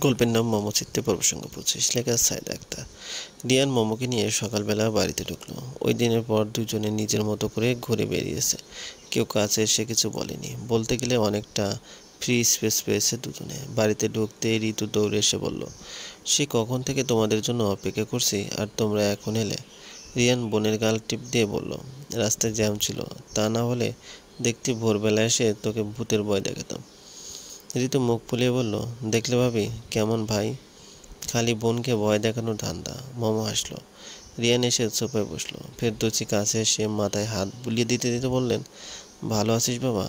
গল্পের নাম মোমো চিত্তে পর্ব সংখ্যা 25, লেখা সাইদা আক্তার। রিয়ান মোমোকে নিয়ে সকালবেলা বাড়িতে ঢুকলো। ওই দিনের পর দুজনে নিজের মতো করে ঘুরে বেরিয়েছে। কেউ কাছে এসে কিছু বলেনি, বলতে গেলে অনেকটা ফ্রি স্পেস পেয়েছে দুজনে। বাড়িতে ঢুকতেই ঋতু দৌড়ে এসে বলল, সে কখন থেকে তোমাদের জন্য অপেক্ষা করছি, আর তোমরা এখন এলে? রিয়ান বোনের গাল টিপ দিয়ে বলল, রাস্তায় জ্যাম ছিল, তা না হলে দেখতে ভোরবেলা এসে তোকে ভূতের ভয় দেখাতাম। ঋতু মুখ ফুলিয়ে বলল, দেখলে ভাবি কেমন ভাই, খালি বোনকে ভয় দেখানোর ধান্দা। মোমো হাসলো। রিয়ান এসে সোফায় বসলো। ফেরদৌসী কাছে এসে মাথায় হাত বুলিয়ে দিতে দিতে বললেন, ভালো আছিস বাবা?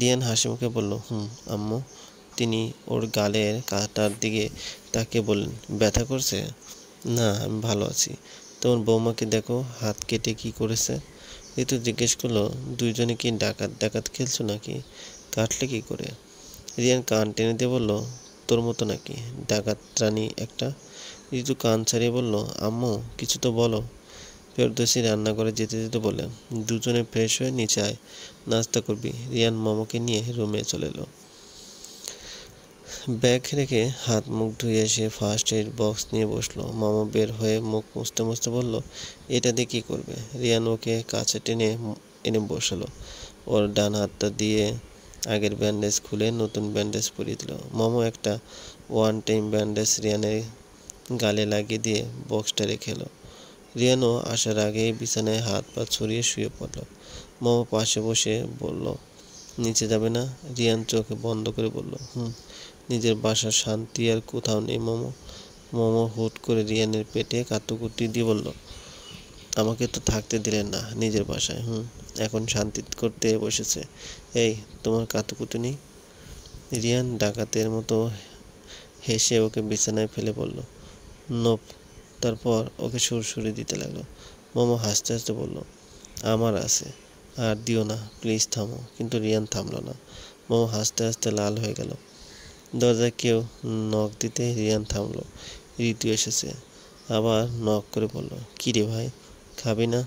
রিয়ান হাসি মুখে বলল, আম্মু। তিনি ওর গালের কাটার দিকে তাকিয়ে বললেন, ব্যথা করছে? না, আমি ভালো আছি। তোমার বৌমাকে দেখো, হাত কেটে কি করেছে। ঋতু জিজ্ঞেস করলো, দুইজনে কি ডাকাত ডাকাত খেলছো নাকি? কাটলে কি করে? রিয়ান কান টেনে দিয়ে বলল, তোর মতো নাকি ডাকাত রানী একটা। ঋতু কান ছাড়িয়ে বলল, আম্মু কিছু তো বলো। ফেরদৌসী রান্নাঘরে যেতে যেতে বললেন, দুজনে ফ্রেশ হয়ে নিচে আয়, নাস্তা করবি। রিয়ান মোমোকে নিয়ে রুমে চলে এলো। ব্যাগ রেখে হাত মুখ ধুয়ে এসে ফার্স্ট এড বক্স নিয়ে বসলো। মোমো বের হয়ে মুখ মুছতে মুছতে বলল, এটা দিয়ে কী করবে? রিয়ান ওকে কাছে টেনে এনে বসালো। ওর ডান হাতটা দিয়ে আগের ব্যান্ডেজ খুলে নতুন ব্যান্ডেজ পরিয়ে দিল। মোমো একটা ওয়ান টাইম ব্যান্ডেজ রিয়ানের গালে লাগিয়ে দিয়ে বক্সটা রেখে এলো। রিয়ানও আসার আগেই বিছানায় হাত পা ছড়িয়ে শুয়ে পড়ল। মোমো পাশে বসে বলল, নিচে যাবে না? রিয়ান চোখে বন্ধ করে বলল, নিজের বাসার শান্তি আর কোথাও নেই মোমো। মোমো হুট করে রিয়ানের পেটে কাতুকুটি দিয়ে বলল, আমাকে তো থাকতে দিলেন না নিজের বাসায়, এখন শান্তি করতে বসেছে। এই, তোমার কাতুকুটি নেই? রিয়ান ডাকাতের মতো হেসে ওকে বিছানায় ফেলে বলল, নোপ। তারপর ওকে সুরসুরি দিতে লাগলো। মোমো হাসতে হাসতে বলল, আমার আছে, আর দিও না প্লিজ, থামো। কিন্তু রিয়ান থামলো না। মোমো হাসতে হাসতে লাল হয়ে গেল। দরজায় কেউ নখ দিতে রিয়ান থামলো। ঋতু এসেছে। আবার নখ করে বলল, কী রে ভাই, খাবি না?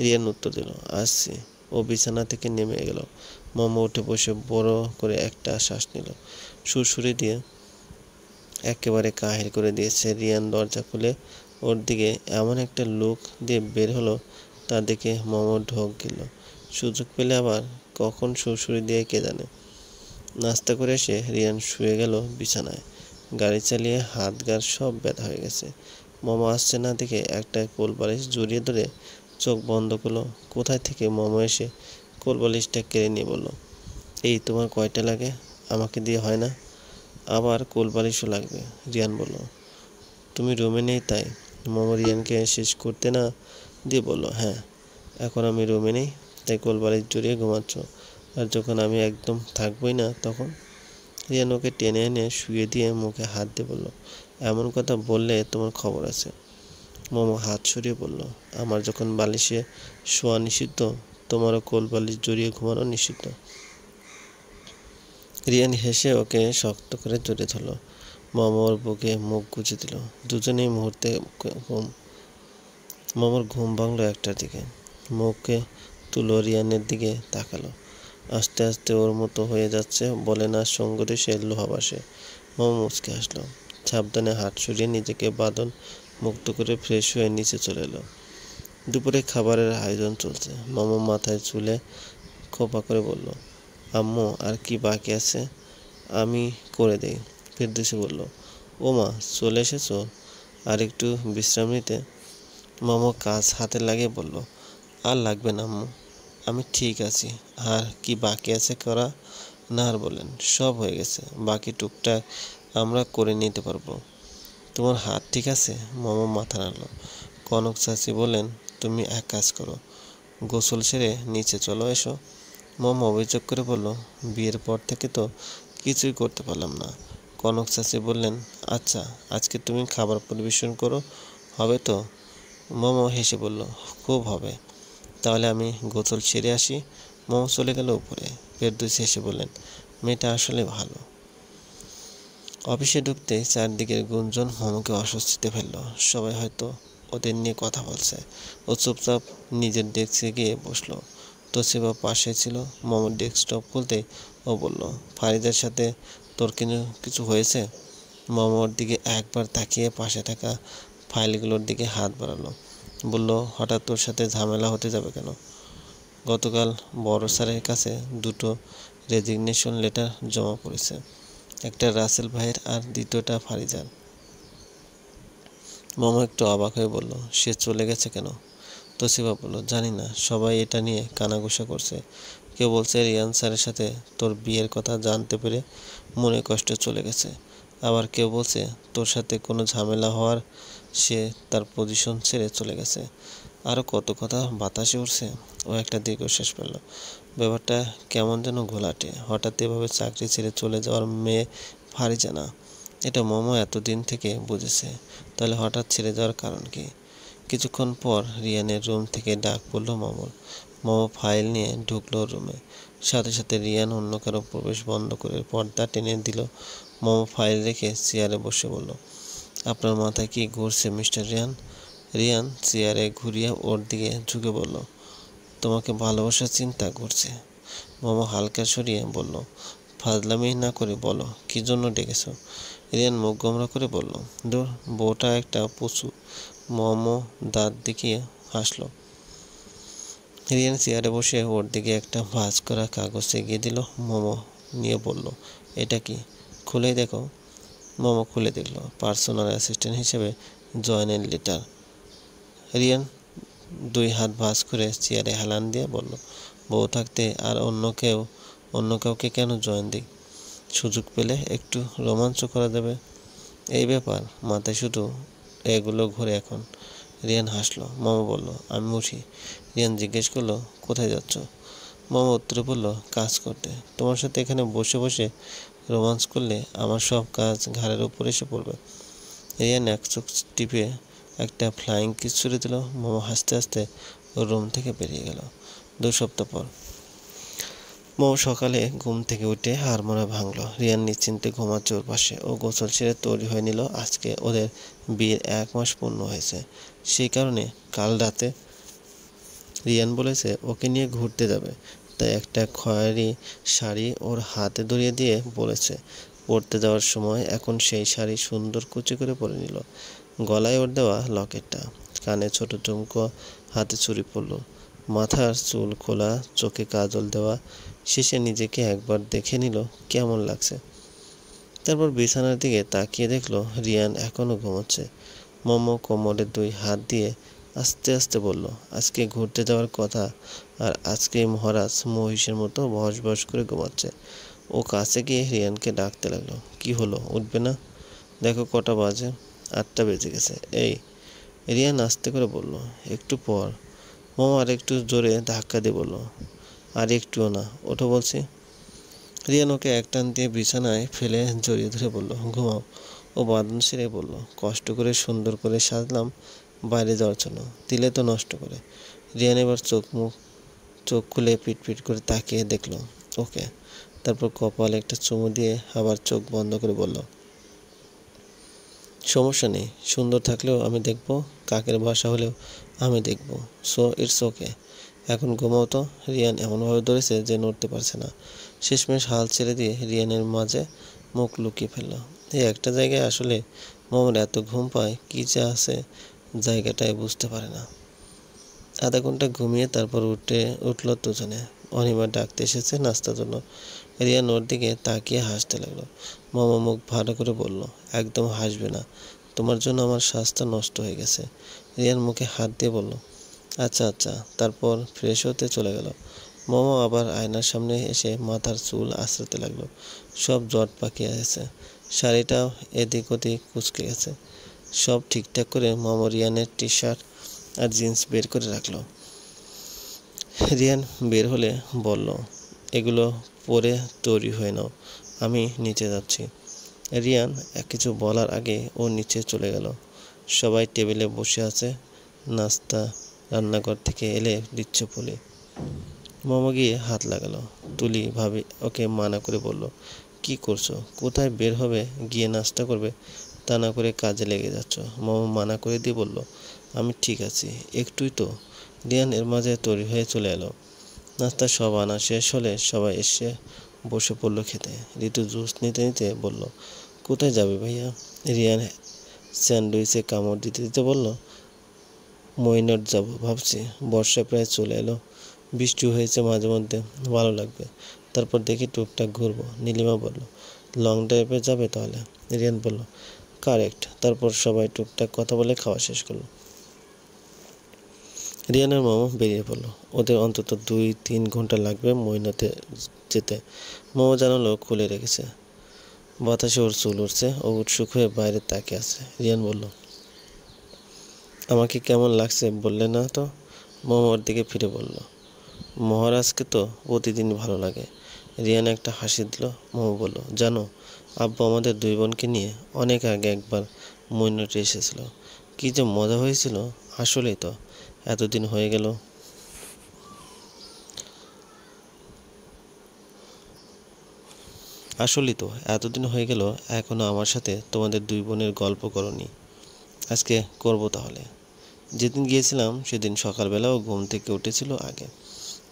রিয়ান উত্তর দিল, আসছি। ও বিছানা থেকে নেমে গেল। মোমো উঠে বসে বড় করে একটা শ্বাস নিল। সুরসুরি দিয়ে একেবারে কাহিল করে দিয়েছে। রিয়ান দরজা খুলে ওর দিকে এমন একটা লুক দিয়ে বের হলো, তা দেখে মোমো ঢোক গেল। সুযোগ পেলে আবার কখন সুরসুরি দিয়ে কে জানে। নাস্তা করে এসে রিয়ান শুয়ে গেল বিছানায়। গাড়ি চালিয়ে হাত গার সব ব্যথা হয়ে গেছে। মোমো আসছে না দেখে একটা কোলবালিশ জড়িয়ে ধরে চোখ বন্ধ করলো। কোথায় থেকে মোমো এসে কোলবালিশটা কেড়ে নিয়ে বলল, এই তোমার কয়টা লাগে? আমাকে দিয়ে হয় না? আবার কোলবালিশও লাগবে? রিয়ান বলল, তুমি রুমে নেই তাই? মোমো রিয়ানকে শেষ করতে না দিয়ে বলল, হ্যাঁ, এখন আমি রুমে নেই তাই কোলবালিশ জড়িয়ে ঘুমাচ্ছ, আর যখন আমি একদম থাকবই না তখন? রিয়ান ওকে টেনে এনে শুয়ে দিয়ে মুখে হাত দিয়ে বলল, এমন কথা বললে তোমার খবর আছে। মোমো হাত সরিয়ে বলল, আমার যখন বালিশে শোয়া নিষিদ্ধ, তোমারও কোল বালিশ জড়িয়ে ঘুমানো নিষিদ্ধ। রিয়ান হেসে ওকে শক্ত করে জড়িয়ে ধরল। মোমোর বুকে মুখ গুজে দিল। দুজনেই মুহূর্তে মোমোর ঘুম ভাঙল 1টার দিকে। মুখে তুলো রিয়ানের দিকে তাকালো। আস্তে আস্তে ওর মতো হয়ে যাচ্ছে বলে না সঙ্গতে সে লোহাবাসে। মোমো মুচকে হাসলো। সাবধানে হাত সরিয়ে নিজেকে বাঁধন মুক্ত করে ফ্রেশ হয়ে নিচে চলে এলো। দুপুরে খাবারের আয়োজন চলছে। মোমো মাথায় চুলে খোপা করে বলল, আম্মু আর কি বাকি আছে আমি করে দেই। ফেরদৌসী বলল, ও মা, চলে এসেছো? আর একটু বিশ্রাম নিতে? মোমো কাজ হাতে লাগিয়ে বলল, আর লাগবে না আম্মু, আমি ঠিক আছি। আর কি বাকি আছে করা? নাহার বললেন, সব হয়ে গেছে, বাকি টুকটাক আমরা করে নিতে পারবো। তোমার হাত ঠিক আছে? মোমো মাথা নাড়ল। কনক চাচি বললেন, তুমি এক কাজ করো, গোসল সেরে নিচে চলো এসো। মোমো অভিযোগ করে বলল, বিয়ের পর থেকে তো কিছুই করতে পারলাম না। কনক চাচি বললেন, আচ্ছা আজকে তুমি খাবার পরিবেশন করো, হবে তো? মোমো হেসে বলল, খুব হবে। তাহলে আমি গোসল সেরে আসি। মোমো চলে গেল উপরে। ফেরদৌসী হেসে বললেন, মেয়েটা আসলে ভালো। অফিসে ঢুকতে চারদিকের গুঞ্জন মোমোকে অস্বস্তিতে ফেলল। সবাই হয়তো ওদের নিয়ে কথা বলছে। ও চুপচাপ নিজের ডেস্কে গিয়ে বসলো। তোশিবা পাশে ছিল। মোমোর ডেস্কটপ খুলতে ও বলল, ফারিদের সাথে তোর কিছু হয়েছে? মোমোর দিকে একবার তাকিয়ে পাশে থাকা ফাইলগুলোর দিকে হাত বাড়ালো। বলল, হঠাৎ তোর সাথে ঝামেলা হতে যাবে কেন? গতকাল বড় স্যারের কাছে দুটো রেজিগনেশন লেটার জমা পড়েছে, একটা রাসেল ভাইয়ের আর দ্বিতীয়টা ফারিজার। মোমো একটু অবাক হয়ে বলল, সে চলে গেছে কেন? তোশিবা বলল, জানি না, সবাই এটা নিয়ে কানাঘুষা করছে। কেউ বলছে রিয়ান স্যারের সাথে তোর বিয়ের কথা জানতে পেরে মনে কষ্টে চলে গেছে, আবার কেউ বলছে তোর সাথে কোনো ঝামেলা হওয়ার সে তার পজিশন ছেড়ে চলে গেছে। আরও কত কথা বাতাসে উঠছে। ও একটা দীর্ঘশ্বাস ফেলল। ব্যাপারটা কেমন যেন ঘোলাটে। হঠাৎ এভাবে চাকরি ছেড়ে চলে যাওয়ার মেয়ে ফারিজা না, এটা মোমো এতদিন থেকে বুঝেছে। তাহলে হঠাৎ ছেড়ে যাওয়ার কারণ কি? কিছুক্ষণ পর রিয়ানের রুম থেকে ডাক পড়ল মোমোর। মোমো ফাইল নিয়ে ঢুকলো রুমে। সাথে সাথে রিয়ান অন্য কারো প্রবেশ বন্ধ করে পর্দা টেনে দিল। মোমো ফাইল রেখে চেয়ারে বসে বলল, আপনার মাথায় কি ঘুরছে মিস্টার রিয়ান? রিয়ান চেয়ারে ঘুরিয়ে ওর দিকে ঝুঁকে বলল, তোমাকে ভালোবাসার চিন্তা ঘুরছে। মোমো হালকা সরিয়ে বলল, ফাজলামি না করে বলো, কী জন্য ডেকেছো? রিয়ান মুখ গোমরা করে বলল, ধুর, বউটা একটা পশু। মোমো দাঁত দেখিয়ে হাসল। রিয়ান চেয়ারে বসে ওর দিকে একটা ভাঁজ করা কাগজ এগিয়ে দিল। মোমো নিয়ে বলল, এটা কি? খুলেই দেখো। মোমো খুলে দেখল, পার্সোনাল অ্যাসিস্ট্যান্ট হিসেবে জয়েনের লেটার। রিয়ান দুই হাত ভাঁজ করে চেয়ারে হেলান দিয়ে বলল, বউ থাকতে আর অন্য কাউকে কেন জয়েন দিই? সুযোগ পেলে একটু রোমাঞ্চ করা যাবে, এই ব্যাপার। মাথায় শুধু এগুলো ঘুরে এখন। রিয়ান হাসলো। মোমো বলল, আমি উঠি। রিয়ান জিজ্ঞেস করলো, কোথায় যাচ্ছ? মোমো উত্তরে বলল, কাজ করতে। তোমার সাথে এখানে বসে বসে রোমান্স করলে আমার সব কাজ ঘাড়ের উপর এসে পড়বে। রিয়ান এক চোখ টিপে একটা ফ্লাইং কিস ছুড়ে দিল। মোমো হাসতে হাসতে ওর রুম থেকে বেরিয়ে গেল। 2 সপ্তাহ পর মোমো সকালে ঘুম থেকে উঠে হাড়মোড়া ভাঙল। রিয়ান নিশ্চিন্তে ঘুমাচ্ছে ওর পাশে। ও গোসল সেরে তৈরি হয়ে নিল। আজকে ওদের বিয়ের 1 মাস পূর্ণ হয়েছে। সেই কারণে কাল রাতে রিয়ান বলেছে ওকে নিয়ে ঘুরতে যাবে, তাই একটা খয়েরি শাড়ি ওর হাতে ধরিয়ে দিয়ে বলেছে পরতে যাওয়ার সময়। এখন সেই শাড়ি সুন্দর কুচি করে পরে নিল। গলায় ওর দেওয়া লকেটটা, কানে ছোট ঝুমকো, হাতে চুড়ি পরল, মাথার চুল খোলা, চোখে কাজল দেওয়া। শেষে নিজেকে একবার দেখে নিল কেমন লাগছে। তারপর বিছানার দিকে তাকিয়ে দেখলো রিয়ান এখনো ঘুমোচ্ছে। মোমো কোমরে 2 হাত দিয়ে আস্তে আস্তে বলল, আজকে ঘুরতে যাওয়ার কথা, আর আজকে মহারাজ মহিষের মতো বস বস করে ঘুমাচ্ছে। ও কাছে গিয়ে রিয়ানকে ডাকতে লাগলো, কি হলো, উঠবে না? দেখো কটা বাজে। 8টা বেজে গেছে। এই, রিয়ান আস্তে করে বলল, একটু পর। মোমো আর একটু জোরে ধাক্কা দিয়ে বলল, আর একটুও না, ওঠো বলছি। রিয়ান ওকে এক টান দিয়ে বিছানায় ফেলে জড়িয়ে ধরে বলল, ঘুমাও। ও বাঁধন সেরে বলল, কষ্ট করে সুন্দর করে সাজলাম বাইরে যাওয়ার জন্য, দিলে তো নষ্ট করে। রিয়ান এবার চোখ খুলে পিটপিট করে তাকিয়ে দেখল ওকে। তারপর কপালে একটা চুমু দিয়ে আবার চোখ বন্ধ করে বলল, সমস্যা নেই, সুন্দর থাকলেও আমি দেখব, কাকের বাসা হলেও আমি দেখব, সো ইটস ওকে। এখন ঘুমাও তো। রিয়ান এমনভাবে ধরেছে যে নড়তে পারছে না। শেষমেশ হাল ছেড়ে দিয়ে রিয়ানের মাঝে মুখ লুকিয়ে ফেলল। এই একটা জায়গায় আসলে মোমোর এত ঘুম পায়, কী যে আছে জায়গাটায় বুঝতে পারে না। আধা ঘন্টা ঘুমিয়ে তারপর উঠল দুজনে। অনিমা ডাকতে এসেছে নাস্তার জন্য। রিয়ান ওর দিকে তাকিয়ে হাসতে লাগলো। মোমো মুখ ভালো করে বলল, একদম হাসবে না, তোমার জন্য আমার শ্বাসটা নষ্ট হয়ে গেছে। রিয়ান মুখে হাত দিয়ে বলল, আচ্ছা আচ্ছা। তারপর ফ্রেশ হতে চলে গেল। মোমো আবার আয়নার সামনে এসে মাথার চুল আঁচড়াতে লাগলো। সব জট পাকিয়ে আছে, শাড়িটাও এদিক ওদিক কুঁচকে গেছে। সব ঠিকঠাক করে মোমো রিয়ানের টি শার্ট আর জিন্স বের করে রাখলো। রিয়ান বের হলে বলল, এগুলো পরে তৈরি হয়ে নাও, আমি নিচে যাচ্ছি। রিয়ান কিছু বলার আগে ও নিচে চলে গেল। সবাই টেবিলে বসে আছে, নাস্তা রান্নাঘর থেকে এলে দিচ্ছে পুলি। মোমো গিয়ে হাত লাগালো। তুলি ভাবি ওকে মানা করে বলল, কি করছো, কোথায় বের হবে, গিয়ে নাস্তা করবে, তা না করে কাজে লেগে যাচ্ছ। মোমো মানা করে দিয়ে বলল, আমি ঠিক আছি, একটুই তো। রিয়ান এর মাঝে তৈরি হয়ে চলে এলো। নাস্তা সব আনা শেষ হলে সবাই এসে বসে পড়লো খেতে। ঋতু জুস নিতে নিতে বলল, কোথায় যাবে ভাইয়া? রিয়ান স্যান্ডউইচে কামড় দিতে দিতে বলল, মইনট যাব ভাবছি। বর্ষা প্রায় চলে এলো, বৃষ্টি হয়েছে মাঝে মধ্যে, ভালো লাগবে। তারপর দেখি টুকটাক ঘুরবো। নীলিমা বলল, লং ড্রাইভে যাবে তাহলে? রিয়ান বলল, কারেক্ট। তারপর সবাই টুকটাক কথা বলে খাওয়া শেষ করলো। রিয়ানের মামা বেরিয়ে পড়ল। ওদের অন্তত 2-3 ঘন্টা লাগবে মইনতে যেতে। মামা জানালো খুলে রেখেছে। বাতাসে ওর চুল উঠছে। ও উৎসুক হয়ে বাইরে তাকিয়ে আছে। রিয়ান বলল, আমাকে কেমন লাগছে বললে না তো? মামা ওর দিকে ফিরে বলল, মহারাজকে তো প্রতিদিন ভালো লাগে। রিয়ান একটা হাসি দিল। মামা বলল, জানো, আব্বু আমাদের 2 বোনকে নিয়ে অনেক আগে একবার মইনটে এসেছিল। কি যে মজা হয়েছিল। আসলেই তো এতদিন হয়ে গেল। এখনো আমার সাথে তোমাদের 2 বোনের গল্প করনি। আজকে করব তাহলে। যেদিন গিয়েছিলাম সেদিন সকালবেলা ও ঘুম থেকে উঠেছিল আগে,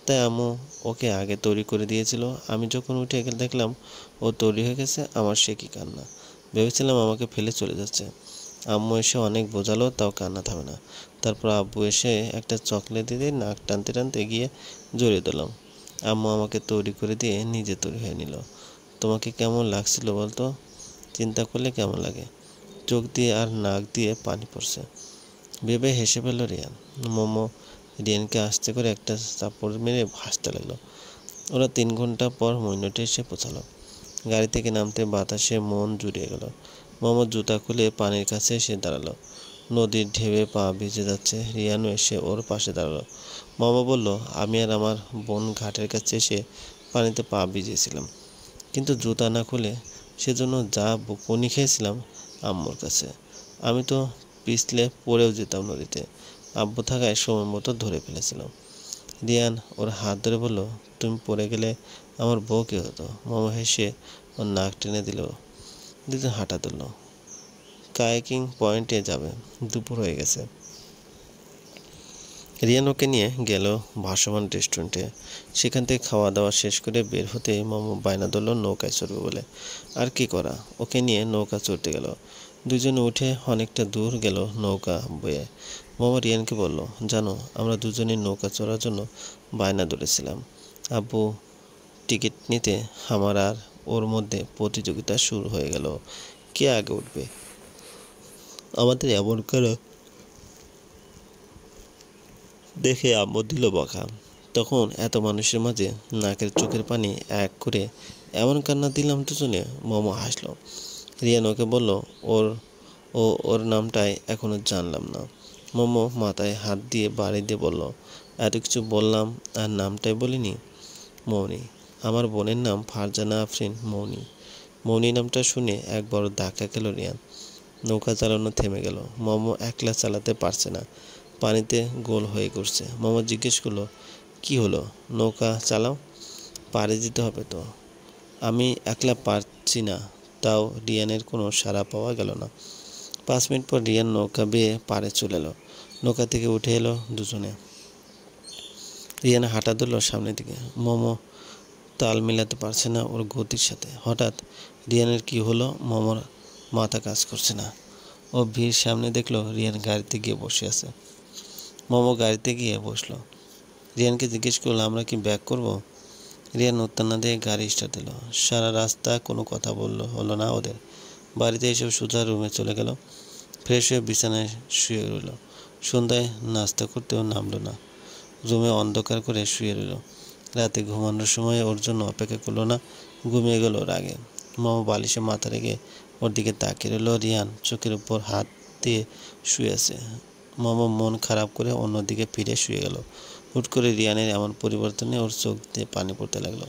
তাই আম্মু ওকে আগে তৈরি করে দিয়েছিল। আমি যখন উঠে দেখলাম ও তৈরি হয়ে গেছে, আমার সে কি কান্না! ভেবেছিলাম আমাকে ফেলে চলে যাচ্ছে। আম্মু এসে অনেক বোঝালো, তাও কান্না থামে না। তারপর আব্বু এসে একটা চকলেট দিয়ে নাক টানতে টানতে গিয়ে জড়িয়ে দিলাম। আম্মু আমাকে তৈরি করে দিয়ে নিজে তৈরি হয়ে নিল। তোমাকে কেমন লাগছিল বলতো? চিন্তা করলে কেমন লাগে। চোখ দিয়ে আর নাক দিয়ে পানি পড়ছে। ভেবে হেসে ফেলল রিয়ান। মোমো রিয়ানকে আস্তে করে একটা চাপড় মেরে হাসতে লাগলো। ওরা 3 ঘন্টা পর মইনটে এসে পৌঁছালো। গাড়ি থেকে নামতে বাতাসে মন জুড়িয়ে গেল। মোমো জুতা খুলে পানির কাছে এসে দাঁড়ালো। নদীর ঢেউয়ে পা ভিজে যাচ্ছে। রিয়ানও এসে ওর পাশে দাঁড়ালো। মামা বলল, আমি আর আমার বোন ঘাটের কাছে এসে পানিতে পা ভিজিয়েছিলাম, কিন্তু জুতা না খুলে। সেজন্য যা বকুনি খেয়েছিলাম আম্মুর কাছে। আমি তো পিছলে পড়েও যেতাম নদীতে। আব্বু থাকায় সময় মতো ধরে ফেলেছিলাম। রিয়ান ওর হাত ধরে বলল, তুমি পড়ে গেলে আমার বউ কী হতো? মামা হেসে ওর নাক টেনে দিল। দুজন হাঁটা তুলল। কায়াকিং পয়েন্টে যাবে। দুপুর হয়ে গেছে। রিয়ান ওকে নিয়ে গেল ভাসমান রেস্টুরেন্টে। সেখান থেকে খাওয়া দাওয়া শেষ করে বের হতে মামা বায়না ধরল নৌকায় চড়বে বলে। আর কি করা, ওকে নিয়ে নৌকা চড়তে গেল। দুজনে উঠে অনেকটা দূর গেল নৌকা বয়ে। মামা রিয়ানকে বলল, জানো, আমরা দুজনেই নৌকা চড়ার জন্য বায়না ধরেছিলাম। আব্বু টিকিট নিতে আমার আর ওর মধ্যে প্রতিযোগিতা শুরু হয়ে গেল, কে আগে উঠবে। আমাদের এমন করে দেখে আম্মু দিল বকা। তখন এত মানুষের মাঝে নাকের চোখের পানি এক করে এমন কান্না দিলাম দুজনে। মামা হাসলো। রিয়ান ওকে বলল, ওর নামটাই এখনো জানলাম না। মোমো মাথায় হাত দিয়ে বাড়ি দিয়ে বলল, এত কিছু বললাম আর নামটাই বলিনি। মৌনি। আমার বোনের নাম ফারজানা আফরিন মৌনি। মৌনি নামটা শুনে একবার ধাক্কা খেল রিয়ান। নৌকা চালানো থেমে গেল। মোমো একলা চালাতে পারছে না, পানিতে গোল হয়ে ঘুরছে। মোমো জিজ্ঞেস করলো, কি হলো? নৌকা চালাও, পাড়ে যেতে হবে তো। আমি একলা পারছি না। তাও রিয়ানের কোনো সাড়া পাওয়া গেল না। 5 মিনিট পর রিয়ান নৌকা বেয়ে পাড়ে চলে এলো। নৌকা থেকে উঠে এলো দুজনে। রিয়ান হাঁটা ধরল সামনের দিকে। মোমো তাল মেলাতে পারছে না ওর গতির সাথে। হঠাৎ রিয়ানের কি হলো, মোমোর মাথা কাজ করছে না। ও ভিড় সামনে দেখলো রিয়ান গাড়িতে গিয়ে বসে আছে। মোমো গাড়িতে গিয়ে বসলো। রিয়ানকে জিজ্ঞেস করলো, আমরা কি ব্যাক করব? রিয়ান উত্তর না দিয়ে গাড়ি স্টার্ট দিল। সারা রাস্তা কোনো কথা হলো না ওদের। বাড়িতে এসে সোজা রুমে চলে গেল। ফ্রেশ হয়ে বিছানায় শুয়ে রইল। সন্ধ্যায় নাস্তা করতেও নামলো না। রুমে অন্ধকার করে শুয়ে রইল। রাতে ঘুমানোর সময় ওর জন্য অপেক্ষা করলো না, ঘুমিয়ে গেল ওর আগে। মামা বালিশে মাথা রেখে ওর দিকে তাকিয়ে রইল। রিয়ান চোখের উপর হাত দিয়ে শুয়ে আছে। মামা মন খারাপ করে অন্যদিকে ফিরে শুয়ে গেল। হুট করে রিয়ানের এমন পরিবর্তনে ওর চোখ দিয়ে পানি পড়তে লাগলো।